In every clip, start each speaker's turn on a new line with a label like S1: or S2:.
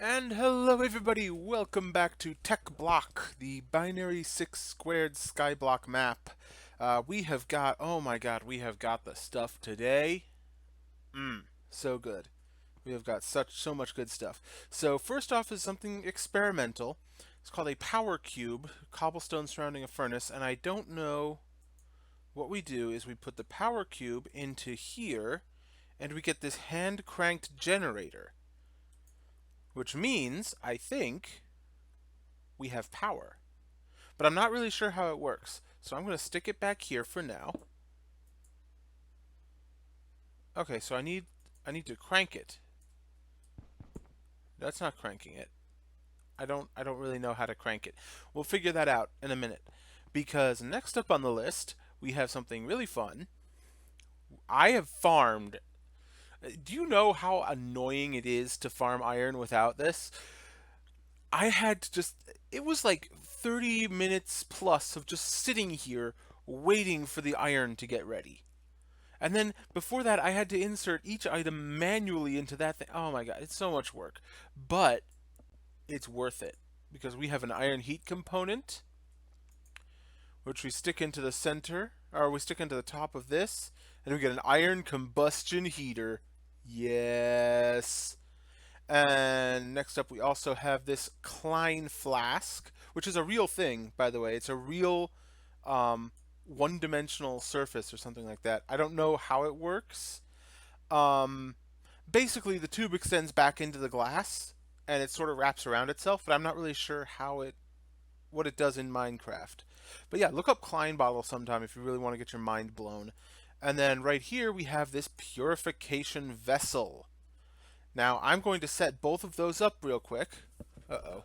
S1: And hello everybody, welcome back to TechBlock, the binary 6 squared skyblock map. We have got, oh my god, we have got the stuff today. So good. We have got so much good stuff. So first off is something experimental. It's called a power cube, cobblestone surrounding a furnace, and I don't know what we do is we put the power cube into here, and we get this hand-cranked generator. Which means, I think, we have power. But I'm not really sure how it works. So I'm going to stick it back here for now. Okay, so I need to crank it. That's not cranking it. I don't really know how to crank it. We'll figure that out in a minute. Because next up on the list, we have something really fun. I have farmed. Do you know how annoying it is to farm iron without this? I had to just, it was like 30 minutes plus of just sitting here waiting for the iron to get ready. And then before that, I had to insert each item manually into that thing. Oh my god, it's so much work. But it's worth it because we have an iron heat component, which we stick into the center, or we stick into the top of this, and we get an iron combustion heater. Yes. And next up, we also have this Klein flask, which is a real thing, by the way. It's a real one-dimensional surface or something like that. I don't know how it works. Um, Basically, the tube extends back into the glass, and it sort of wraps around itself, but I'm not really sure what it does in Minecraft. But yeah, look up Klein bottle sometime if you really want to get your mind blown. And then right here, we have this purification vessel. Now, I'm going to set both of those up real quick. Uh-oh.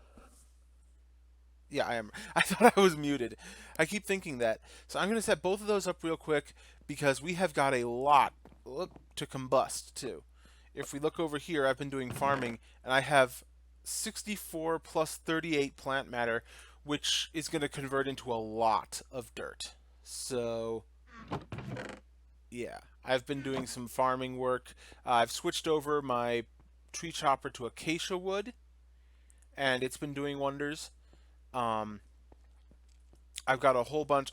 S1: Yeah, I am. I thought I was muted. I keep thinking that. So I'm going to set both of those up real quick because we have got a lot to combust, too. If we look over here, I've been doing farming, and I have 64 plus 38 plant matter, which is going to convert into a lot of dirt. So, yeah. I've been doing some farming work. I've switched over my tree chopper to acacia wood, and it's been doing wonders. Um, I've got a whole bunch.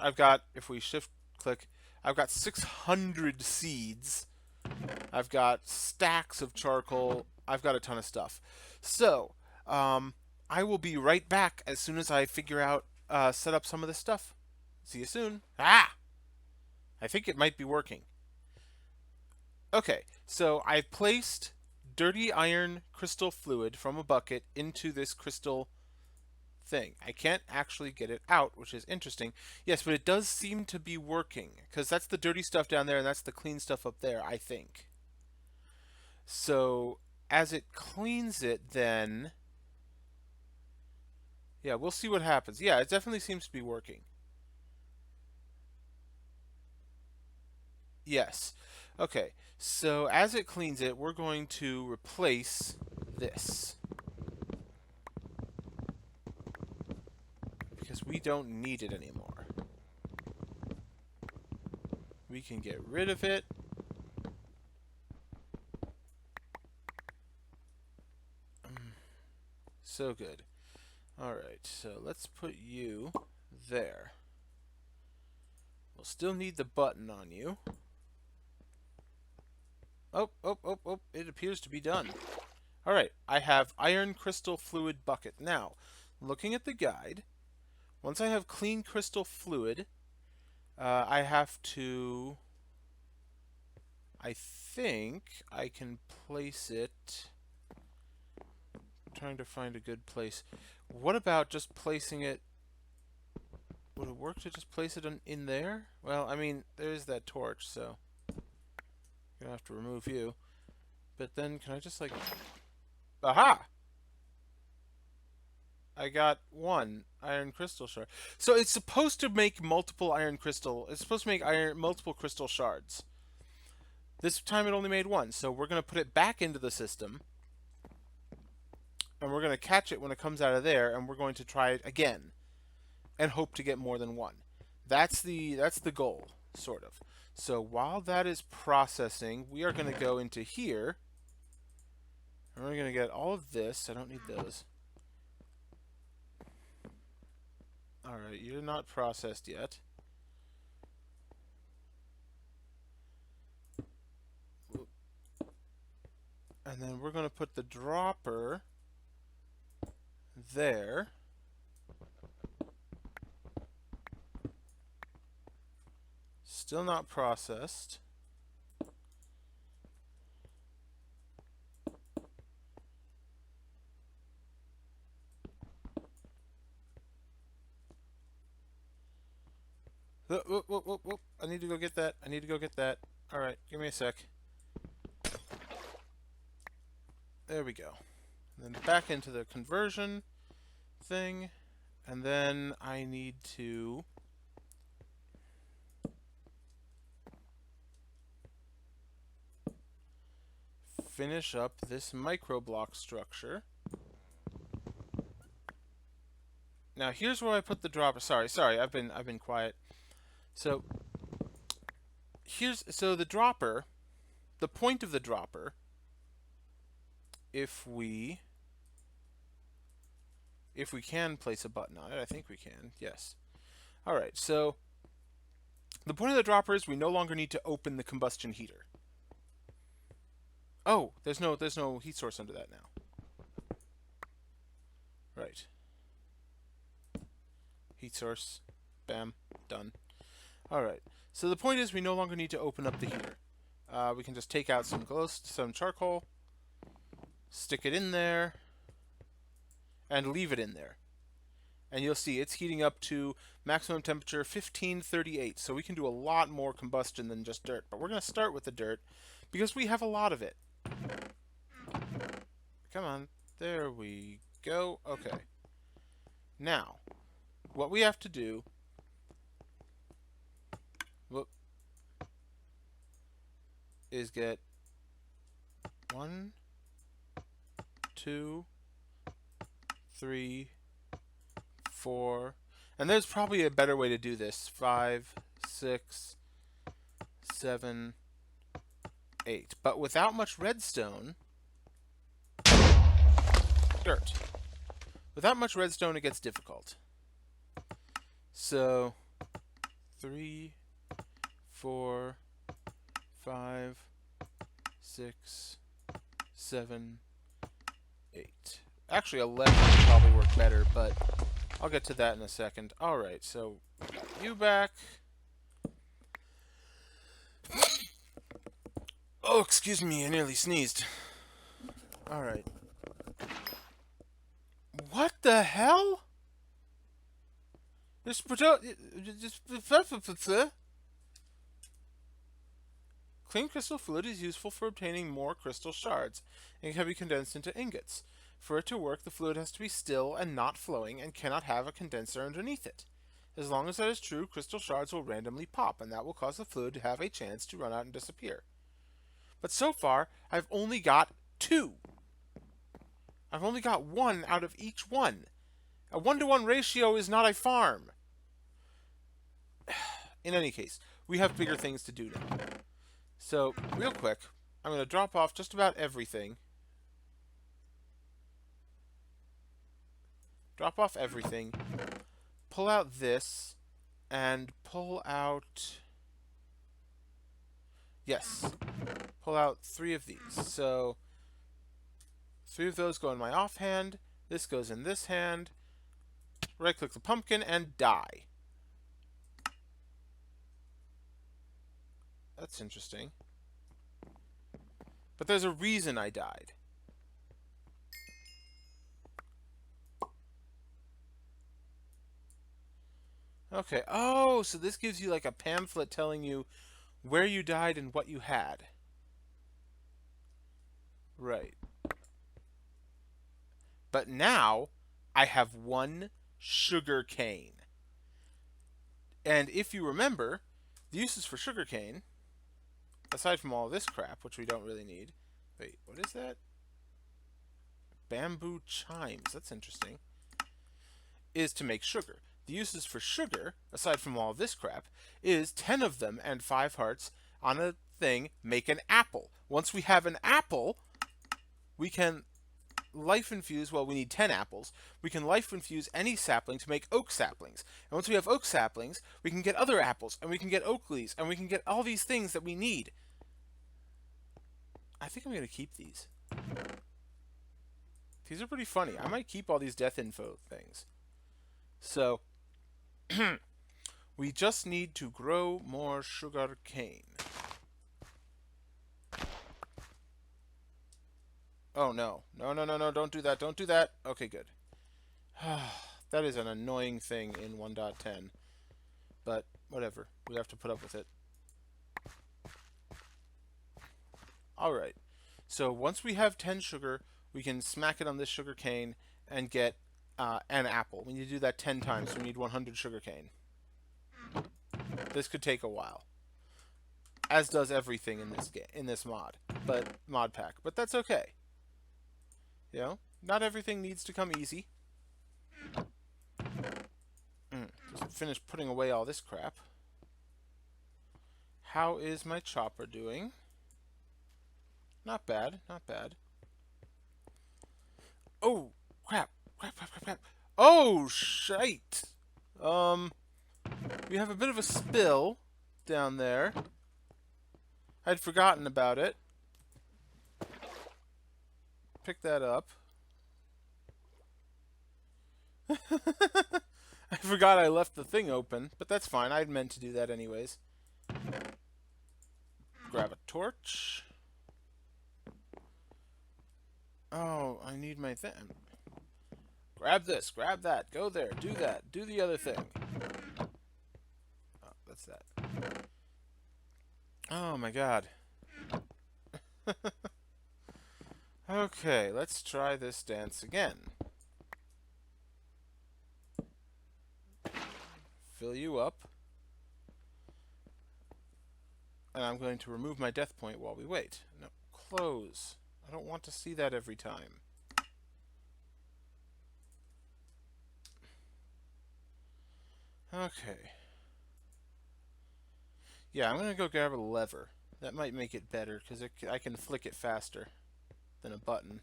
S1: If we shift click, I've got 600 seeds. I've got stacks of charcoal. I've got a ton of stuff. So, I will be right back as soon as I figure out, set up some of this stuff. See you soon. Ah! I think it might be working. Okay, so I've placed dirty iron crystal fluid from a bucket into this crystal thing. I can't actually get it out, which is interesting. Yes, but it does seem to be working, because that's the dirty stuff down there and that's the clean stuff up there, I think. So, as it cleans it, then... Yeah, we'll see what happens. Yeah, it definitely seems to be working. Yes. Okay, so as it cleans it, we're going to replace this. Because we don't need it anymore. We can get rid of it. So good. Alright, so let's put you there. We'll still need the button on you. Oh, it appears to be done. Alright, I have iron crystal fluid bucket. Now, looking at the guide, once I have clean crystal fluid, I have to... I think I can place it... I'm trying to find a good place. What about just placing it... Would it work to just place it in there? Well, I mean, there's that torch, so... I'm gonna have to remove you. But then, can I just, like... Aha! I got one iron crystal shard. So it's supposed to make multiple iron crystal... It's supposed to make multiple crystal shards. This time it only made one, so we're gonna put it back into the system. And we're gonna catch it when it comes out of there, and we're going to try it again. And hope to get more than one. That's the goal, sort of. So while that is processing, we are going to go into here And we're going to get all of this. I don't need those. Alright, you're not processed yet. And then we're going to put the dropper there. Still not processed. Whoop, whoop, whoop, whoop. I need to go get that. I need to go get that. Alright, give me a sec. There we go. And then back into the conversion thing. And then I need to finish up this microblock structure. Now here's where I put the dropper. Sorry, I've been quiet. So the dropper, the point of the dropper, if we can place a button on it, I think we can. Yes. All right. So the point of the dropper is we no longer need to open the combustion heater. Oh, there's no heat source under that now. Right. Heat source. Bam. Done. Alright. So the point is we no longer need to open up the heater. We can just take out some charcoal, stick it in there, and leave it in there. And you'll see it's heating up to maximum temperature 1538. So we can do a lot more combustion than just dirt. But we're going to start with the dirt because we have a lot of it. Come on. There we go. Okay. Now, what we have to do is get 1, 2, 3, 4, and there's probably a better way to do this. 5, 6, 7, 8. But without much redstone, dirt. Without much redstone, it gets difficult. So 3, 4, 5, 6, 7, 8. Actually, 11 would probably work better, but I'll get to that in a second. Alright, so you back. Oh, excuse me, I nearly sneezed. Alright. What the hell? Clean crystal fluid is useful for obtaining more crystal shards and can be condensed into ingots. For it to work, the fluid has to be still and not flowing and cannot have a condenser underneath it. As long as that is true, crystal shards will randomly pop, and that will cause the fluid to have a chance to run out and disappear. But so far, I've only got 2. I've only got 1 out of each one. A 1-to-1 ratio is not a farm. In any case, we have bigger things to do now. So, real quick, I'm going to drop off just about everything. Drop off everything. Pull out this. And pull out... Yes. Pull out 3 of these. So, 3 of those go in my offhand. This goes in this hand. Right-click the pumpkin and die. That's interesting. But there's a reason I died. Okay. Oh, so this gives you like a pamphlet telling you where you died and what you had. Right. But now I have 1 sugar cane. And if you remember, the uses for sugar cane, aside from all this crap, which we don't really need. Wait, what is that? Bamboo chimes. That's interesting. Is to make sugar. The uses for sugar, aside from all this crap, is 10 of them and 5 hearts on a thing make an apple. Once we have an apple, we can life infuse, well, we need 10 apples. We can life infuse any sapling to make oak saplings. And once we have oak saplings, we can get other apples, and we can get oak leaves, and we can get all these things that we need. I think I'm going to keep these. These are pretty funny. I might keep all these death info things. So, we just need to grow more sugar cane. Oh, no. No, no, no, no, don't do that. Don't do that. Okay, good. That is an annoying thing in 1.10. But, whatever. We have to put up with it. Alright. So, once we have 10 sugar, we can smack it on this sugar cane and get an apple. We need to do that 10 times, so we need 100 sugar cane. This could take a while. As does everything in this mod pack. But that's okay. You know, not everything needs to come easy. Just finish putting away all this crap. How is my chopper doing? Not bad, not bad. Oh, crap. Crap, crap, crap, crap. Oh, shite. We have a bit of a spill down there. I'd forgotten about it. Pick that up. I forgot I left the thing open, but that's fine. I'd meant to do that anyways. Grab a torch. Oh, I need my thing. Grab this, grab that, go there, do that, do the other thing. Oh, that's that. Oh my god. Okay, let's try this dance again. Fill you up. And I'm going to remove my death point while we wait. No, close. I don't want to see that every time. Okay. Yeah, I'm going to go grab a lever. That might make it better, because I can flick it faster than a button.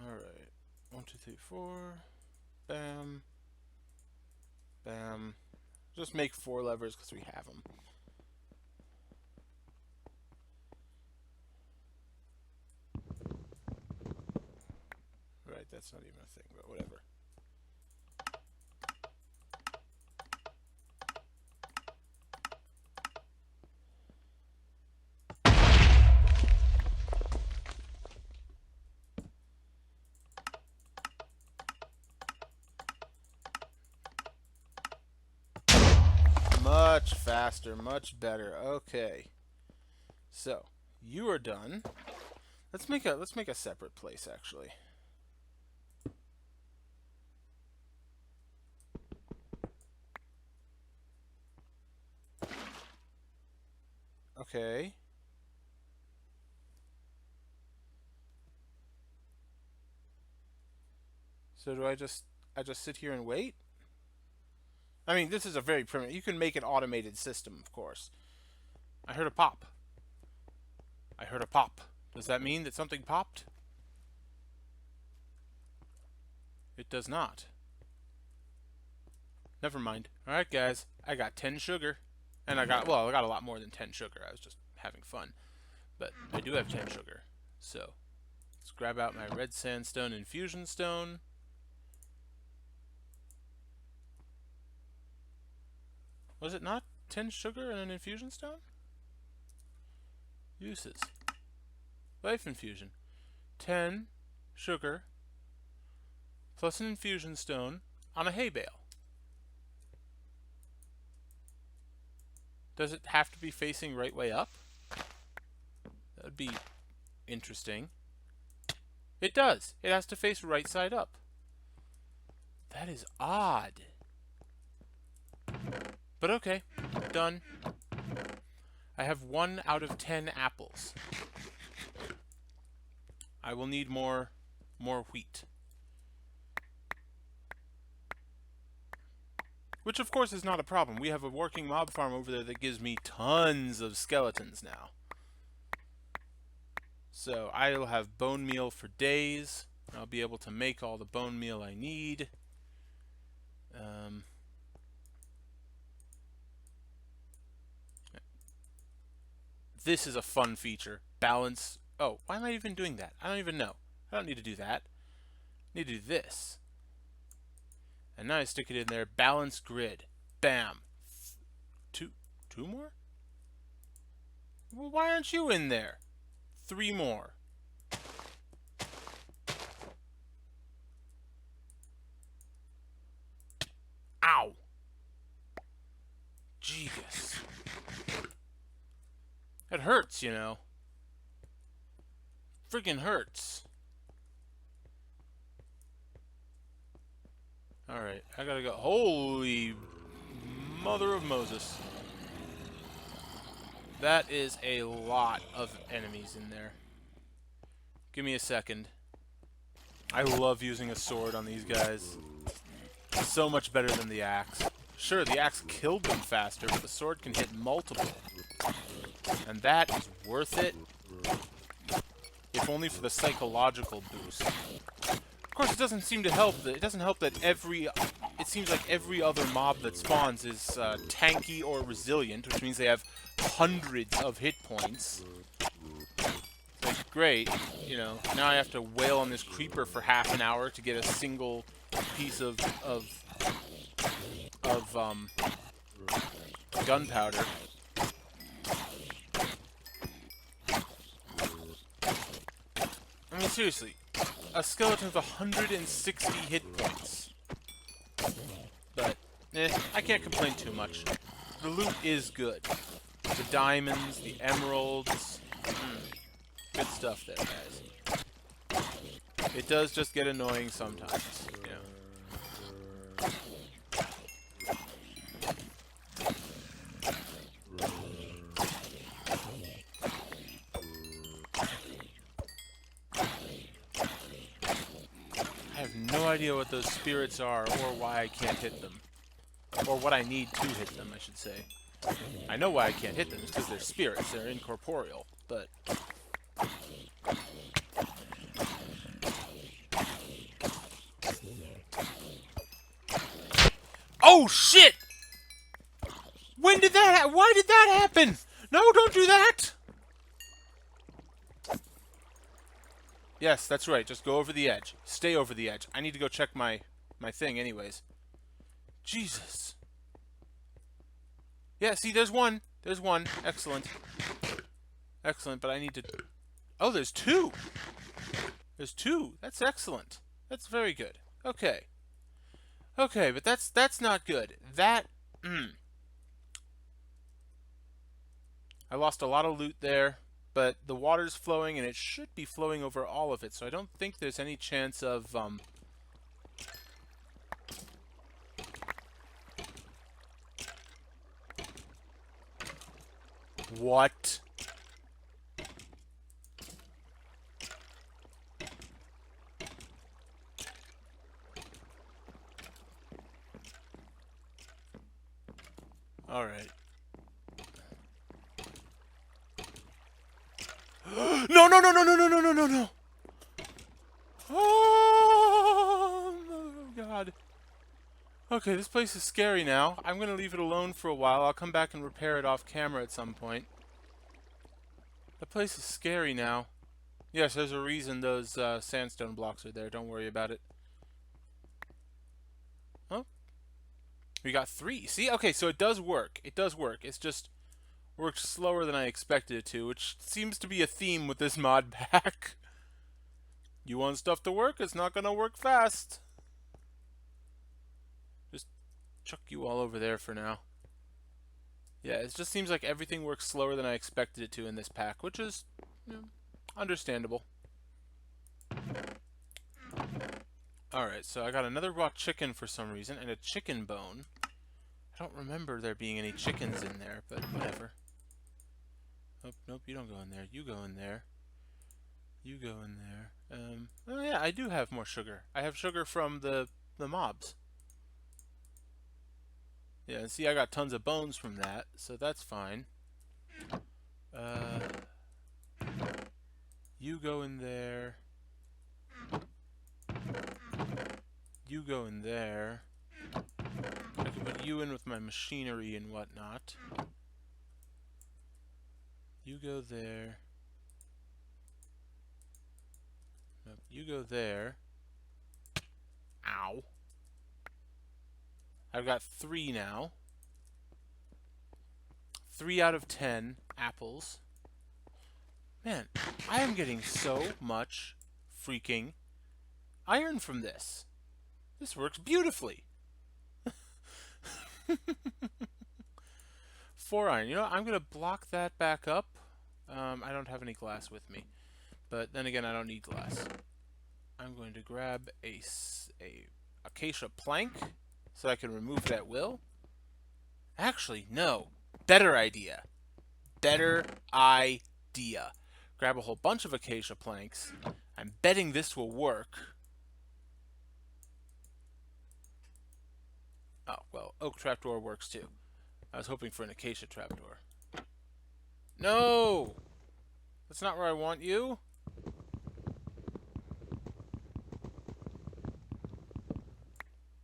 S1: Alright. 1, 2, 3, 4. Bam. Bam. Just make 4 levers because we have them. Right, that's not even a thing, but whatever. Much faster, much better. Okay. So, you are done. Let's make a separate place actually. Okay. So do I just sit here and wait? I mean, this is a very primitive. You can make an automated system, of course. I heard a pop. I heard a pop. Does that mean that something popped? It does not. Never mind. Alright, guys. I got 10 sugar. And I got a lot more than 10 sugar. I was just having fun. But I do have 10 sugar. So, let's grab out my red sandstone infusion stone. Was it not 10 sugar and an infusion stone? Uses. Life infusion. 10 sugar plus an infusion stone on a hay bale. Does it have to be facing right way up? That would be interesting. It does. It has to face right side up. That is odd. But okay, done. I have 1 out of 10 apples. I will need more More wheat. Which, of course, is not a problem. We have a working mob farm over there that gives me tons of skeletons now. So I'll have bone meal for days. I'll be able to make all the bone meal I need. This is a fun feature. Balance. Oh, why am I even doing that? I don't even know. I don't need to do that. I need to do this. And now I stick it in there. Balance grid. Bam. Two more? Well, why aren't you in there? 3 more. Ow. Jesus. It hurts, you know. Friggin' hurts. Alright, I gotta go. Holy mother of Moses. That is a lot of enemies in there. Give me a second. I love using a sword on these guys. So much better than the axe. Sure, the axe killed them faster, but the sword can hit multiple. And that is worth it. If only for the psychological boost. Of course, it doesn't seem to help. It doesn't help that it seems like every other mob that spawns is tanky or resilient, which means they have hundreds of hit points. Like, great, you know. Now I have to wail on this creeper for half an hour to get a single piece of gunpowder. I mean, seriously, a skeleton with 160 hit points. But, I can't complain too much. The loot is good. The diamonds, the emeralds, good stuff there, guys. It does just get annoying sometimes, you know. I have no idea what those spirits are or why I can't hit them. Or what I need to hit them, I should say. I know why I can't hit them. It's because they're spirits. They're incorporeal. But... oh, shit! When did that why did that happen? No, don't do that! Yes, that's right. Just go over the edge. Stay over the edge. I need to go check my thing anyways. Jesus. Yeah, see, there's one. There's one. Excellent. Excellent, but I need to... oh, there's 2! There's 2. That's excellent. That's very good. Okay. Okay, but that's not good. That... I lost a lot of loot there, but the water's flowing, and it should be flowing over all of it, so I don't think there's any chance of, what? Alright. No, no, no, no, no, no, no, no, no, no! Oh, God. Okay, this place is scary now. I'm going to leave it alone for a while. I'll come back and repair it off camera at some point. The place is scary now. Yes, there's a reason those sandstone blocks are there. Don't worry about it. Oh. We got 3. See? Okay, so it does work. It does work. It's just works slower than I expected it to, which seems to be a theme with this mod pack. You want stuff to work? It's not going to work fast. Just chuck you all over there for now. Yeah, it just seems like everything works slower than I expected it to in this pack, which is, you know, understandable. Alright, so I got another raw chicken for some reason, and a chicken bone. I don't remember there being any chickens in there, but whatever. Nope, nope, you don't go in there. You go in there. You go in there. Oh yeah, I do have more sugar. I have sugar from the mobs. Yeah, see, I got tons of bones from that, so that's fine. Uh, you go in there. You go in there. I can put you in with my machinery and whatnot. You go there. Nope, you go there. Ow. I've got 3 now. 3 out of 10 apples. Man, I am getting so much freaking iron from this. This works beautifully. 4 iron. You know, I'm going to block that back up. I don't have any glass with me. But then again, I don't need glass. I'm going to grab a acacia plank so I can remove it at will. Actually, no. Better idea. Better idea. Grab a whole bunch of acacia planks. I'm betting this will work. Oh, well, oak trapdoor works too. I was hoping for an acacia trapdoor. No! That's not where I want you.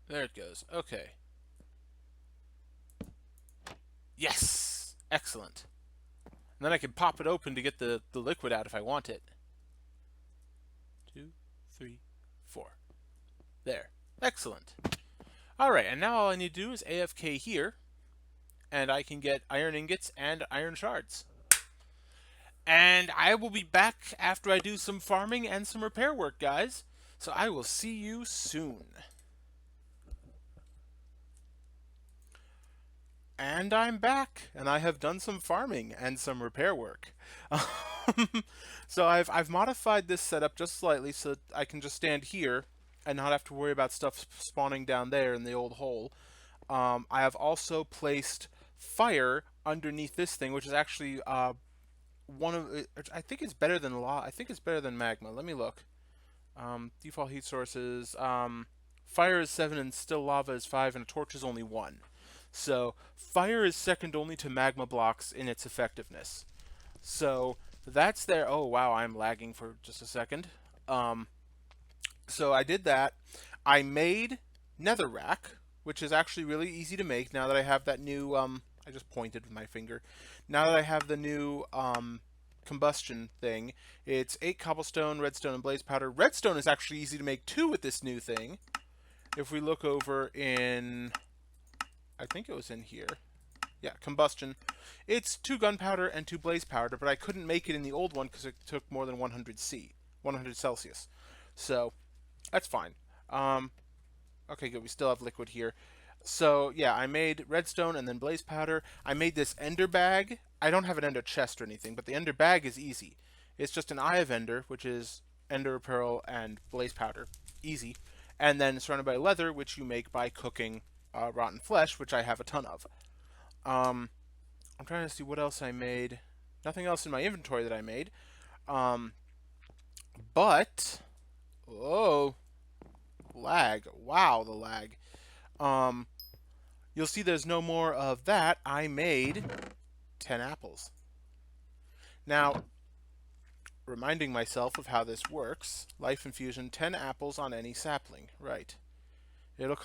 S1: There it goes. Okay. Yes! Excellent. And then I can pop it open to get the liquid out if I want it. 2, 3, 4. There. Excellent. Alright, and now all I need to do is AFK here, and I can get iron ingots and iron shards. And I will be back after I do some farming and some repair work, guys. So I will see you soon. And I'm back, and I have done some farming and some repair work. So I've modified this setup just slightly so that I can just stand here and not have to worry about stuff spawning down there in the old hole. I have also placed fire underneath this thing, which is actually one of I think it's better than I think it's better than magma. Let me look. Default heat sources. Fire is 7 and still lava is 5, and a torch is only 1. So fire is second only to magma blocks in its effectiveness. So that's there. Oh wow, I'm lagging for just a second. So I did that. I made netherrack, which is actually really easy to make now that I have that new I just pointed with my finger. Now that I have the new combustion thing, it's 8 cobblestone, redstone, and blaze powder. Redstone is actually easy to make too with this new thing. If we look over in, I think it was in here. Yeah, combustion. It's 2 gunpowder and 2 blaze powder, but I couldn't make it in the old one because it took more than 100 Celsius. So that's fine. Okay, good. We still have liquid here. So yeah, I made redstone and then blaze powder. I made this ender bag. I don't have an ender chest or anything, but the ender bag is easy. It's just an eye of ender, which is ender pearl and blaze powder. Easy. And then surrounded by leather, which you make by cooking rotten flesh, which I have a ton of. I'm trying to see what else I made. Nothing else in my inventory that I made. But oh, lag. Wow, the lag. You'll see there's no more of that. I made 10 apples. Now, reminding myself of how this works, life infusion, 10 apples on any sapling. Right. It'll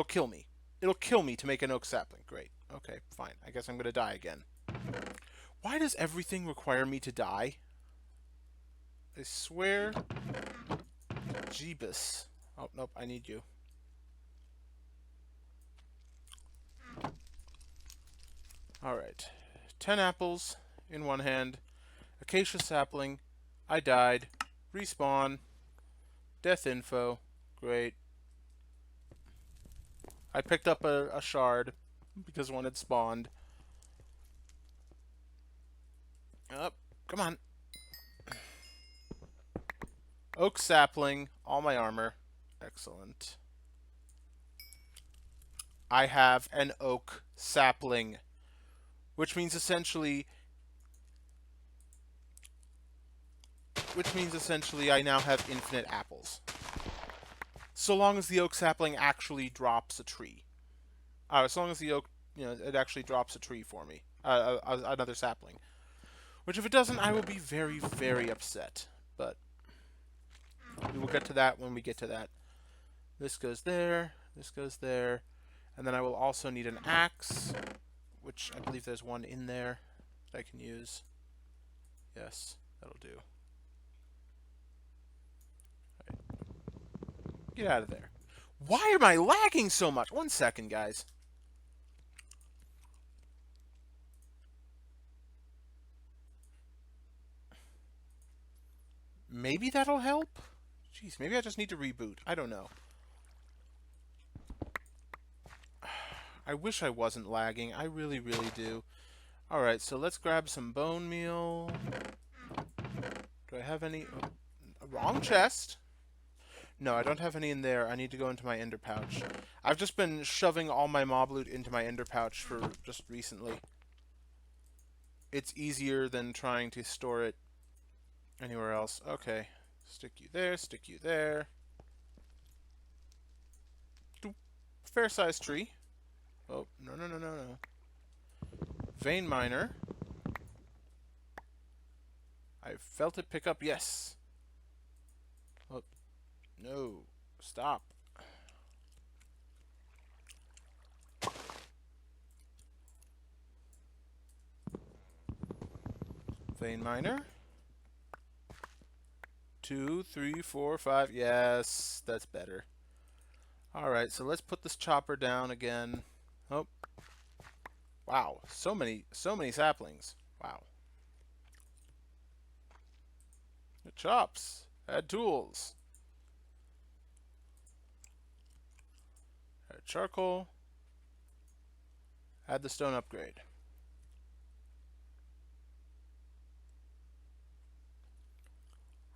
S1: kill me. It'll kill me to make an oak sapling. Great. Okay, fine. I guess I'm going to die again. Why does everything require me to die? I swear. Jeebus. Oh, nope, I need you. Alright. 10 apples in one hand. Acacia sapling. I died. Respawn. Death info. Great. I picked up a shard because one had spawned. Up. Come on. Oak sapling. All my armor. Excellent. I have an oak sapling, which means essentially which means essentially I now have infinite apples. So long as the oak sapling actually drops a tree. As long as the oak, it actually drops a tree for me. Another sapling. Which if it doesn't, I will be very, very upset. But we will get to that when we get to that. This goes there, this goes there. And then I will also need an axe, which I believe there's one in there that I can use. Yes, that'll do. All right. Get out of there. Why am I lagging so much? 1 second, guys. Maybe that'll help? Jeez, maybe I just need to reboot. I don't know. I wish I wasn't lagging. I really, really do. Alright, so let's grab some bone meal. Do I have any? Oh, wrong chest. No, I don't have any in there. I need to go into my ender pouch. I've just been shoving all my mob loot into my ender pouch for just recently. It's easier than trying to store it anywhere else. Okay. Stick you there, stick you there. Fair-sized tree. Oh, no, no, no, no, no. Vein miner. I felt it pick up. Yes. Oh, no. Stop. Vein miner. 2, 3, 4, 5. Yes, that's better. Alright, so let's put this chopper down again. Oh. Wow, so many saplings. Wow. It chops. Add tools. Add charcoal. Add the stone upgrade.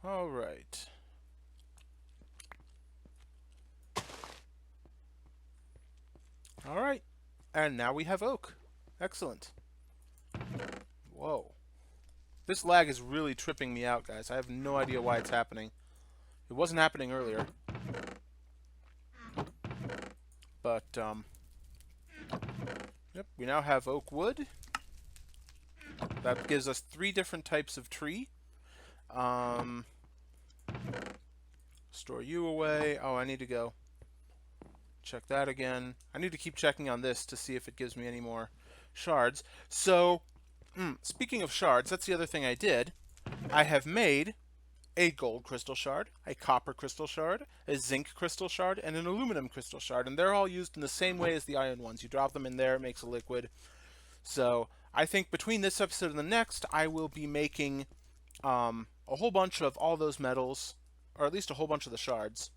S1: Alright. Alright. And now we have oak. Excellent. Whoa. This lag is really tripping me out, guys. I have no idea why it's happening. It wasn't happening earlier. But, yep, we now have oak wood. That gives us 3 different types of tree. Store you away. Oh, I need to go check that again. I need to keep checking on this to see if it gives me any more shards. So, speaking of shards, that's the other thing I did. I have made a gold crystal shard, a copper crystal shard, a zinc crystal shard, and an aluminum crystal shard. And they're all used in the same way as the iron ones. You drop them in there, it makes a liquid. So, I think between this episode and the next, I will be making a whole bunch of all those metals, or at least a whole bunch of the shards.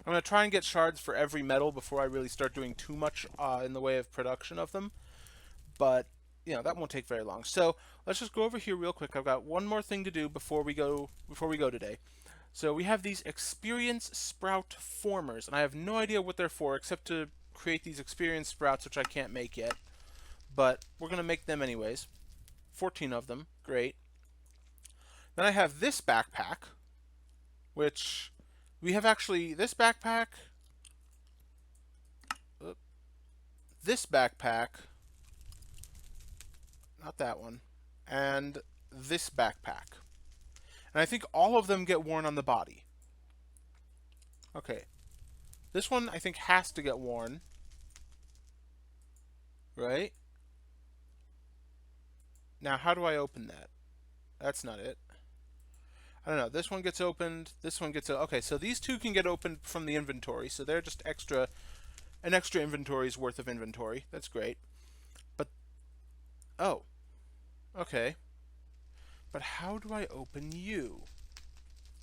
S1: I'm going to try and get shards for every metal before I really start doing too much in the way of production of them. But, that won't take very long. So, let's just go over here real quick. I've got one more thing to do before we go today. So, we have these experience sprout formers, and I have no idea what they're for except to create these experience sprouts, which I can't make yet. But we're going to make them anyways. 14 of them. Great. Then I have this backpack, which we have actually this backpack, not that one, and this backpack. And I think all of them get worn on the body. Okay. This one I think has to get worn. Right? Now, how do I open that? That's not it. I don't know. This one gets opened. This one gets... Okay, so these two can get opened from the inventory. So they're just an extra inventory's worth of inventory. That's great. But... Oh. Okay. But how do I open you?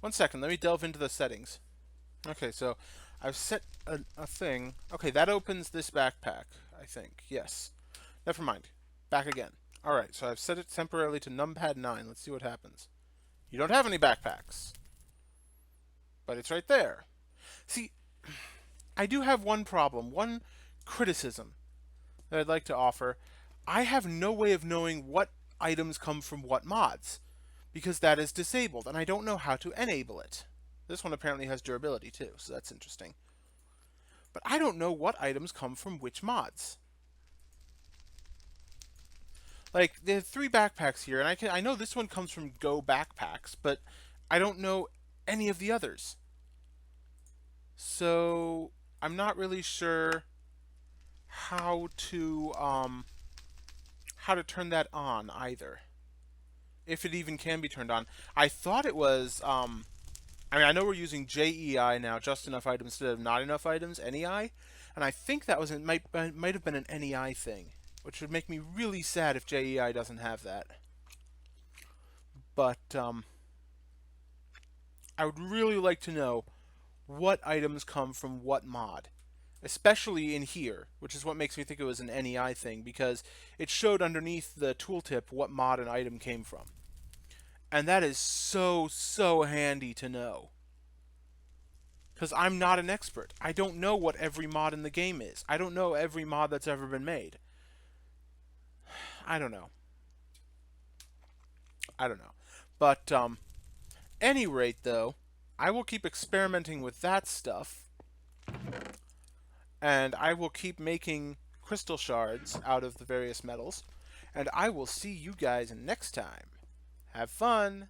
S1: 1 second. Let me delve into the settings. Okay, so I've set a thing. Okay, that opens this backpack, I think. Yes. Never mind. Back again. Alright, so I've set it temporarily to numpad 9. Let's see what happens. You don't have any backpacks. But it's right there. See, I do have one problem, one criticism that I'd like to offer. I have no way of knowing what items come from what mods. because that is disabled, and I don't know how to enable it. This one apparently has durability too, so that's interesting. But I don't know what items come from which mods. Like, there are 3 backpacks here, and I know this one comes from Go Backpacks, but I don't know any of the others. So I'm not really sure how to turn that on either. If it even can be turned on. I thought it was I mean, I know we're using JEI now, just enough items instead of not enough items, NEI, and I think that was might have been an NEI thing, which would make me really sad if JEI doesn't have that. But I would really like to know what items come from what mod, especially in here, which is what makes me think it was an NEI thing, because it showed underneath the tooltip what mod an item came from. And that is so handy to know. Because I'm not an expert. I don't know what every mod in the game is. I don't know every mod that's ever been made. I don't know. I don't know. But, any rate, though, I will keep experimenting with that stuff. And I will keep making crystal shards out of the various metals. And I will see you guys next time. Have fun!